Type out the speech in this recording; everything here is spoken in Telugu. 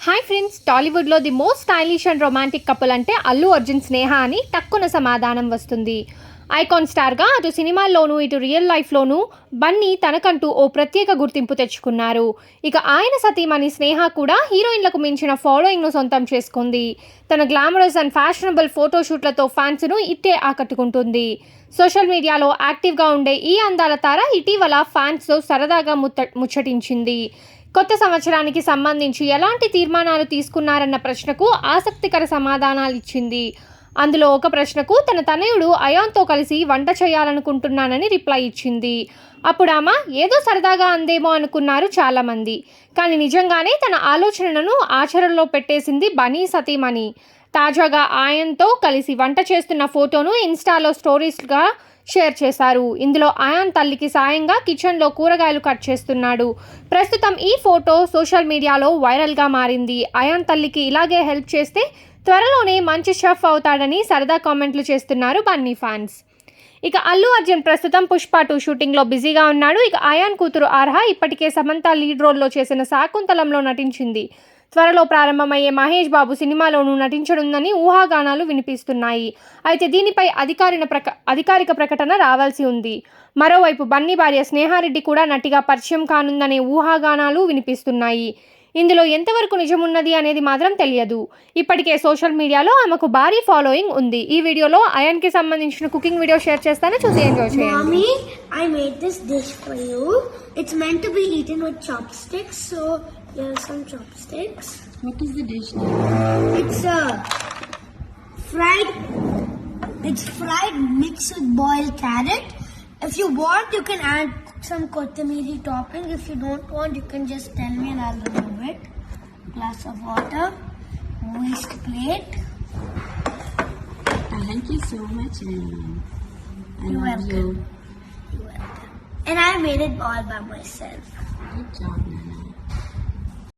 హాయ్ ఫ్రెండ్స్, టాలీవుడ్లో the most stylish and romantic couple అంటే అల్లు అర్జున్ స్నేహ అని టక్కున సమాధానం వస్తుంది. ఐకాన్ స్టార్గా అటు సినిమాల్లోనూ ఇటు రియల్ లైఫ్లోనూ బన్నీ తనకంటూ ఓ ప్రత్యేక గుర్తింపు తెచ్చుకున్నారు. ఇక ఆయన సతీమణి స్నేహ కూడా హీరోయిన్లకు మించిన ఫాలోయింగ్ను సొంతం చేసుకుంది. తన గ్లామరస్ అండ్ ఫ్యాషనబుల్ ఫోటోషూట్లతో ఫ్యాన్స్ను ఇట్టే ఆకట్టుకుంటుంది. సోషల్ మీడియాలో యాక్టివ్గా ఉండే ఈ అందాల తార ఇటీవల ఫ్యాన్స్తో సరదాగా ముచ్చటించింది. కొత్త సంవత్సరానికి సంబంధించి ఎలాంటి తీర్మానాలు తీసుకున్నారన్న ప్రశ్నకు ఆసక్తికర సమాధానాలు ఇచ్చింది. అందులో ఒక ప్రశ్నకు తన తనయుడు అయాన్తో కలిసి వంట చేయాలనుకుంటున్నానని రిప్లై ఇచ్చింది. అప్పుడు ఆమె ఏదో సరదాగా అందేమో అనుకున్నారు చాలామంది. కానీ నిజంగానే తన ఆలోచనలను ఆచరణలో పెట్టేసింది బన్నీ సతీమణి. తాజాగా అయాన్తో కలిసి వంట చేస్తున్న ఫోటోను ఇన్స్టాలో స్టోరీస్గా షేర్ చేశారు. ఇందులో అయాన్ తల్లికి సాయంగా కిచెన్లో కూరగాయలు కట్ చేస్తున్నాడు. ప్రస్తుతం ఈ ఫోటో సోషల్ మీడియాలో వైరల్గా మారింది. అయాన్ తల్లికి ఇలాగే హెల్ప్ చేస్తే త్వరలోనే మంచి షెఫ్ అవుతాడని సరదా కామెంట్లు చేస్తున్నారు బన్నీ ఫ్యాన్స్. ఇక అల్లు అర్జున్ ప్రస్తుతం పుష్ప 2 షూటింగ్లో బిజీగా ఉన్నాడు. ఇక అయాన్ కూతురు అర్హ ఇప్పటికే సమంత లీడ్ రోల్లో చేసిన శాకుంతలంలో నటించింది. త్వరలో ప్రారంభమయ్యే మహేష్ బాబు సినిమాలోనూ నటించనుందని ఊహాగానాలు వినిపిస్తున్నాయి. అయితే దీనిపై అధికారిక ప్రకటన రావాల్సి ఉంది. మరోవైపు బన్నీ భార్య స్నేహారెడ్డి కూడా నటిగా పరిచయం కానుందనే ఊహాగానాలు వినిపిస్తున్నాయి. ఇందులో ఎంతవరకు నిజమున్నది అనేది మాత్రం తెలియదు. ఇప్పటికే సోషల్ మీడియాలో ఆమెకు భారీ ఫాలోయింగ్ ఉంది. ఈ వీడియోలో అయాన్కి సంబంధించిన కుకింగ్ వీడియో షేర్ చేస్తాను, చూసి ఎంజాయ్ చేయండి. Mommy, I made this dish for you. It's meant to be eaten with chopsticks, so here are some chopsticks. What is the dish name? It's fried mixed with boiled carrot. If you want, you can add some kotamiri topping. If you don't want, you can just tell me and I'll remove it. Glass of water, whisk plate. Thank you so much, Anna. You're welcome. And I made it all by myself. Good job, Nana.